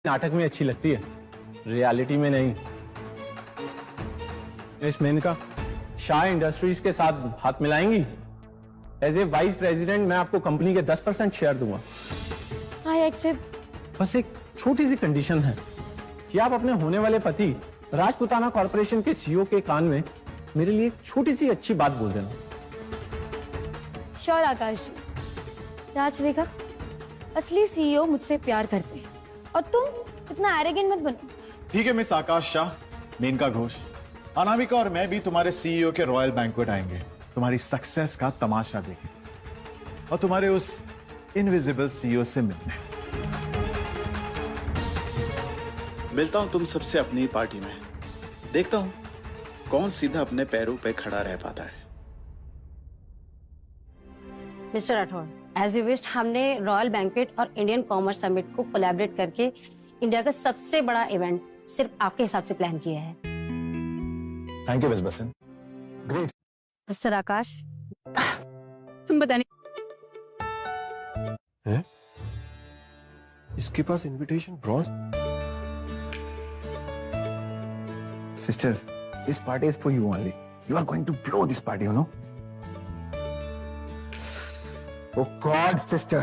नाटक में अच्छी लगती है, रियलिटी में नहीं। मिस मेनका, शाह इंडस्ट्रीज के साथ हाथ मिलाएंगी? एज ए वाइस प्रेसिडेंट मैं आपको कंपनी के 10% शेयर दूंगा। I accept. बस एक छोटी सी कंडीशन है कि आप अपने होने वाले पति राजपुताना कॉर्पोरेशन के सीईओ के कान में मेरे लिए एक छोटी सी अच्छी बात बोल देना। श्योर आकाश जी। राज देखा, असली सीईओ मुझसे प्यार करते हैं और तुम इतना एरोगेंट मत बनो। ठीक है मिस आकाश शाह, मेनका घोष, अनामिका और मैं भी तुम्हारे सीईओ के रॉयल बैंक्वेट आएंगे, तुम्हारी सक्सेस का तमाशा देखेंगे और तुम्हारे उस इनविजिबल सीईओ से मिलने। मिलता हूं तुम सबसे अपनी पार्टी में, देखता हूं कौन सीधा अपने पैरों पे खड़ा रह पाता है। Mister Rathore, as you wished, हमने रॉयल बैंक्वेट और इंडियन कॉमर्स समिट को कोलैबोरेट करके इंडिया का सबसे बड़ा इवेंट सिर्फ आपके हिसाब से प्लान किया है। Thank you miss Basant. Great. Mister Akash, तुम बताने है? इसके पास invitation bronze. Sisters, this party is for you only. You are going to blow this party, you know? Oh God, sister.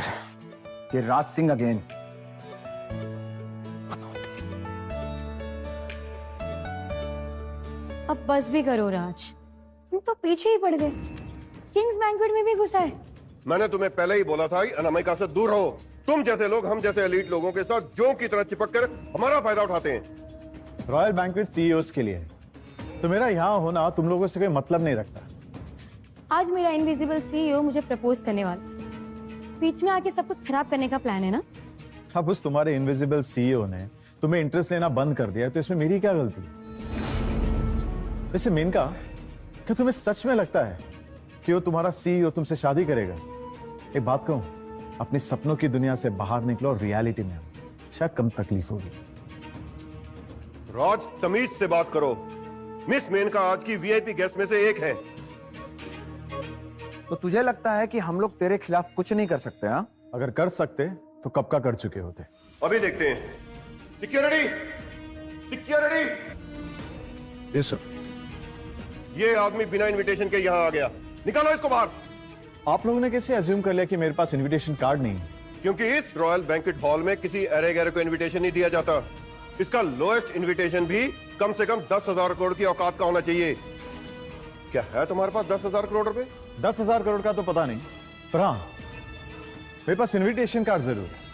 ये राज सिंह again. अब बस भी करो राज, तुम तो पीछे ही पड़ गए। किंग्स बैंक्वेट में भी घुसा है। मैंने तुम्हें पहले ही बोला था अनामिका से दूर रहो। तुम जैसे लोग हम जैसे एलीट लोगों के साथ जों की तरह चिपक कर हमारा फायदा उठाते हैं। रॉयल बैंक्वेट सीईओस के लिए, तो मेरा यहाँ होना तुम लोगों से कोई मतलब नहीं रखता। आज मेरा इनविजिबल सीईओ मुझे प्रपोज करने वाला, बीच में आके सब कुछ खराब करने का प्लान है ना? अब उस तुम्हारे इनविजिबल सीईओ ने तुम्हें इंटरेस्ट लेना बंद कर दिया, तो इसमें मेरी क्या गलती है? वैसे मेनका, क्या तुम्हें सच में लगता है कि वो तुम्हारा सीईओ तुमसे शादी करेगा? एक बात कहूं, अपने सपनों की दुनिया से बाहर निकलो और रियलिटी में आओ, शायद कम तकलीफ होगी। राज, तमीज से बात करो। मिस मेनका आज की वीआईपी गेस्ट में से एक है। तो तुझे लगता है कि हम लोग तेरे खिलाफ कुछ नहीं कर सकते? हाँ, अगर कर सकते तो कब का कर चुके होते। अभी देखते हैं। Security, security. Yes sir. ये आदमी बिना इनविटेशन के यहाँ आ गया, निकालो इसको बाहर। आप लोगों ने कैसे अज्यूम कर लिया कि मेरे पास इनविटेशन कार्ड नहीं है? क्योंकि इस रॉयल बैंक्वेट हॉल में किसी अरे गहरे को इनविटेशन नहीं दिया जाता। इसका लोएस्ट इनविटेशन भी कम से कम 10,000 करोड़ की औकात का होना चाहिए। क्या है तुम्हारे पास 10,000 करोड़ रुपए? 10,000 करोड़ का तो पता नहीं, पर हाँ, मेरे पास इनविटेशन कार्ड जरूर है।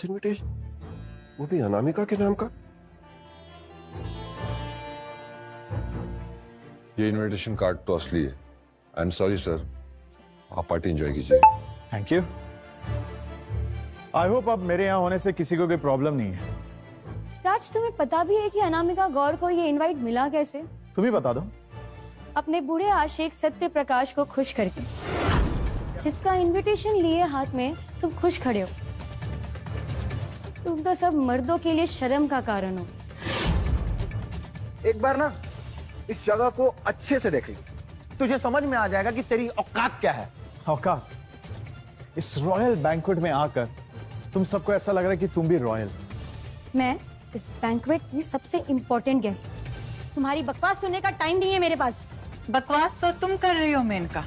इनविटेशन, वो भी अनामिका के नाम का? ये इनविटेशन कार्ड तो असली है। आई एम सॉरी सर, आप पार्टी एंजॉय कीजिए। Thank you. आई होप अब मेरे यहाँ होने से किसी को कोई प्रॉब्लम नहीं है। राज, तुम्हें पता भी है कि अनामिका गौर को ये इनवाइट मिला कैसे? तुम ही बता दो। अपने बूढ़े आशिक सत्य प्रकाश को खुश करके, जिसका इनविटेशन लिए हाथ में तुम खुश खड़े हो। तुम तो सब मर्दों के लिए शर्म का कारण हो। एक बार ना इस जगह को अच्छे से देख ली, तुझे समझ में आ जाएगा कि तेरी औकात क्या है। औकात? इस रॉयल बैंक्वेट में आकर तुम सबको ऐसा लग रहा है कि तुम भी रॉयल। मैं इस बैंक्वेट की सबसे इंपॉर्टेंट गेस्ट हूँ। तुम्हारी बकवास सुनने का टाइम नहीं है मेरे पास। बकवास तो तुम कर रही हो मेनका।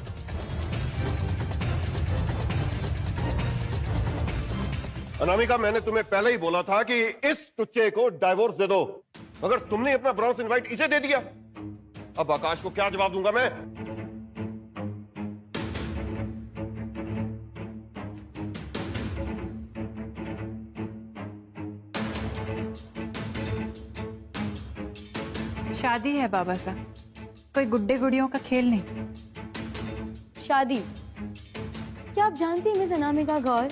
अनामिका, मैंने तुम्हें पहले ही बोला था कि इस टुच्चे को डाइवोर्स दे दो। मगर तुमने अपना ब्रॉन्ज इनवाइट इसे दे दिया। अब आकाश को क्या जवाब दूंगा मैं? शादी है बाबा साहब, कोई गुड्डे गुड़ियों का खेल नहीं। शादी? क्या आप जानती हैं मिस अनामिका गौर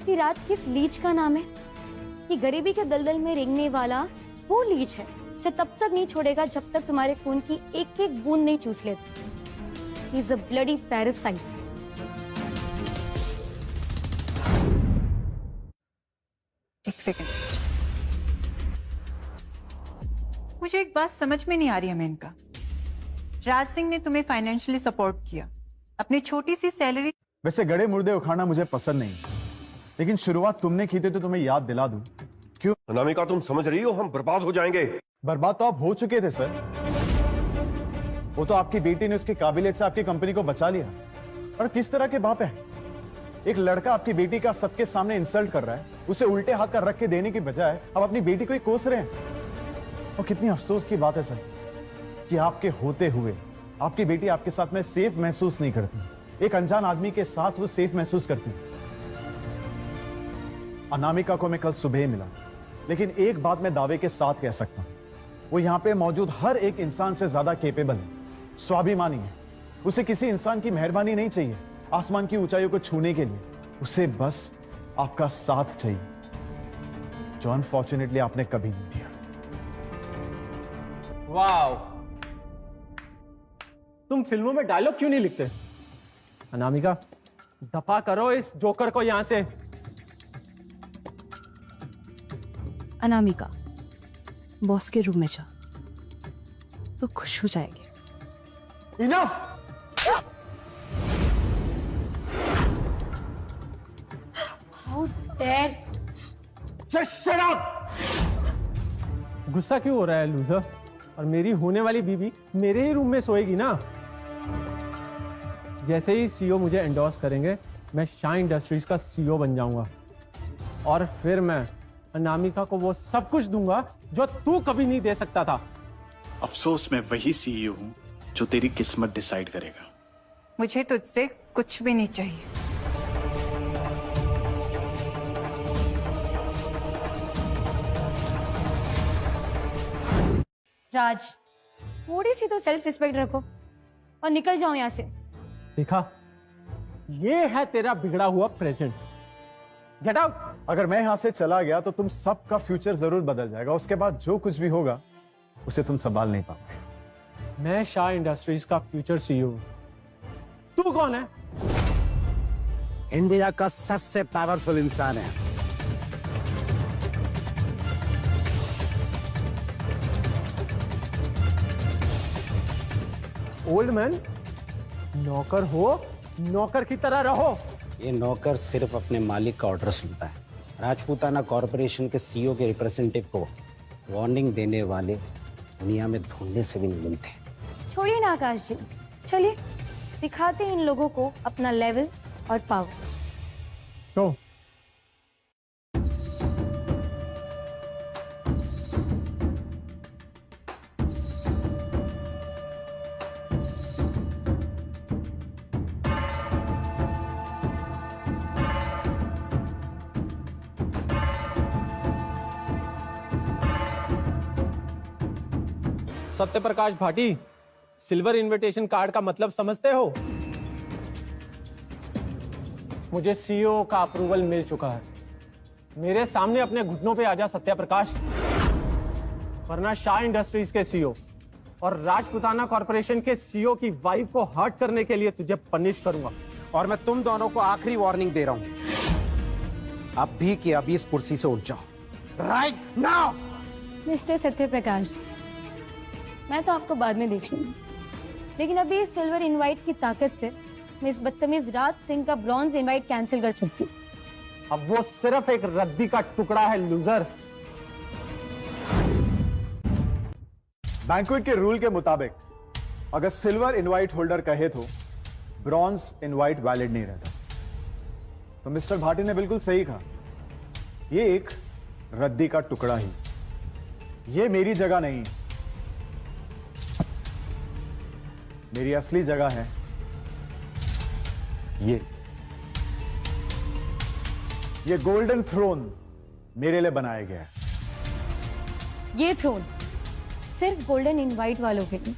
कि रात किस लीच का नाम है? कि गरीबी के दलदल में रेंगने वाला वो लीच है जो तब तक नहीं छोड़ेगा जब तक तुम्हारे खून की एक एक बूंद नहीं चूस लेता। He is a bloody parasite. एक सेकंड, मुझे एक बात समझ में नहीं आ रही है मेनका। राज सिंह ने तुम्हें फाइनेंशियली सपोर्ट किया अपनी छोटी सी सैलरी। वैसे गड़े मुर्दे उखाड़ना मुझे पसंद नहीं, लेकिन शुरुआत तुमने की थी तो तुम्हें याद दिला दूं। क्यों? अनामिका, तुम समझ रही हो हम बर्बाद हो जाएंगे। बर्बाद तो आप हो चुके थे सर। वो तो आपकी बेटी ने उसकी काबिलियत से आपकी कंपनी को बचा लिया। और किस तरह के बाप है? एक लड़का आपकी बेटी का सबके सामने इंसल्ट कर रहा है, उसे उल्टे हाथ का रख के देने की बजाय अब अपनी बेटी को ही कोस रहे हैं। और कितनी अफसोस की बात है सर कि आपके होते हुए आपकी बेटी आपके साथ में सेफ महसूस नहीं करती। एक अनजान आदमी के साथ वो सेफ महसूस करती। अनामिका को मैं कल सुबह मिला, लेकिन एक बात मैं दावे के साथ कह सकता हूं, वो यहां पे मौजूद हर एक इंसान से ज्यादा केपेबल है, स्वाभिमानी है। उसे किसी इंसान की मेहरबानी नहीं चाहिए आसमान की ऊंचाइयों को छूने के लिए। उसे बस आपका साथ चाहिए, जो अनफॉर्चुनेटली आपने कभी नहीं दिया। वाह, तुम फिल्मों में डायलॉग क्यों नहीं लिखते? अनामिका, दफा करो इस जोकर को यहां से। अनामिका, बॉस के रूम में जा, तो खुश हो जाएगी। Enough! How dare! Just shut up! गुस्सा क्यों हो रहा है लूजर? और मेरी होने वाली बीवी मेरे ही रूम में सोएगी ना? जैसे ही सीईओ मुझे एंडोर्स करेंगे, मैं शाह इंडस्ट्रीज का सीईओ बन जाऊंगा। और फिर मैं अनामिका को वो सब कुछ दूंगा जो तू कभी नहीं दे सकता था। अफसोस मैं वही सीईओ हूं जो तेरी किस्मत डिसाइड करेगा। मुझे तुझसे कुछ भी नहीं चाहिए। राज, थोड़ी सी तो सेल्फ रिस्पेक्ट रखो और निकल जाओ यहां से। देखा, ये है तेरा बिगड़ा हुआ प्रेजेंट। Get out! अगर मैं यहां से चला गया तो तुम सबका फ्यूचर जरूर बदल जाएगा। उसके बाद जो कुछ भी होगा उसे तुम संभाल नहीं पाओगे। मैं शाह इंडस्ट्रीज का फ्यूचर सीईओ। तू कौन है? इंडिया का सबसे पावरफुल इंसान है। ओल्ड मैन, नौकर हो, नौकर की तरह रहो। ये नौकर सिर्फ अपने मालिक का ऑर्डर सुनता है। राजपूताना कॉरपोरेशन के सीईओ के रिप्रेजेंटेटिव को वार्निंग देने वाले दुनिया में ढूंढने से भी नहीं मिलते। छोड़िए ना आकाश जी, चलिए दिखाते हैं इन लोगों को अपना लेवल और पावर। तो Satyaprakash Bhati, silver invitation card का मतलब समझते हो? मुझे सीईओ का अप्रूवल मिल चुका है। मेरे सामने अपने घुटनों पे आजा सत्यप्रकाश, वरना शाह इंडस्ट्रीज के सीईओ और राजपूताना कॉर्पोरेशन के सीईओ की वाइफ को हर्ट करने के लिए तुझे पनिश करूंगा। और मैं तुम दोनों को आखिरी वार्निंग दे रहा हूं, अब भी कि अभी इस कुर्सी से उठ जाओ राइट नाउ। मिस्टर सत्यप्रकाश, मैं तो आपको बाद में देख लूंगी, लेकिन अभी इस सिल्वर इनवाइट की ताकत से मैं इस बदतमीज राज सिंह का ब्रॉन्ज इनवाइट कैंसिल कर सकती हूँ। अब वो सिर्फ एक रद्दी का टुकड़ा है लूजर। बैंक्वेट के रूल के मुताबिक अगर सिल्वर इनवाइट होल्डर कहे तो ब्रॉन्ज इनवाइट वैलिड नहीं रहता। तो मिस्टर भाटी ने बिल्कुल सही कहा, ये एक रद्दी का टुकड़ा ही। ये मेरी जगह नहीं, मेरी असली जगह है ये गोल्डन थ्रोन मेरे लिए बनाया गया है। ये थ्रोन सिर्फ गोल्डन इनवाइट वालों के लिए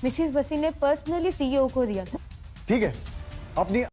मिसेस बसी ने पर्सनली सीईओ को दिया था। ठीक है, अपनी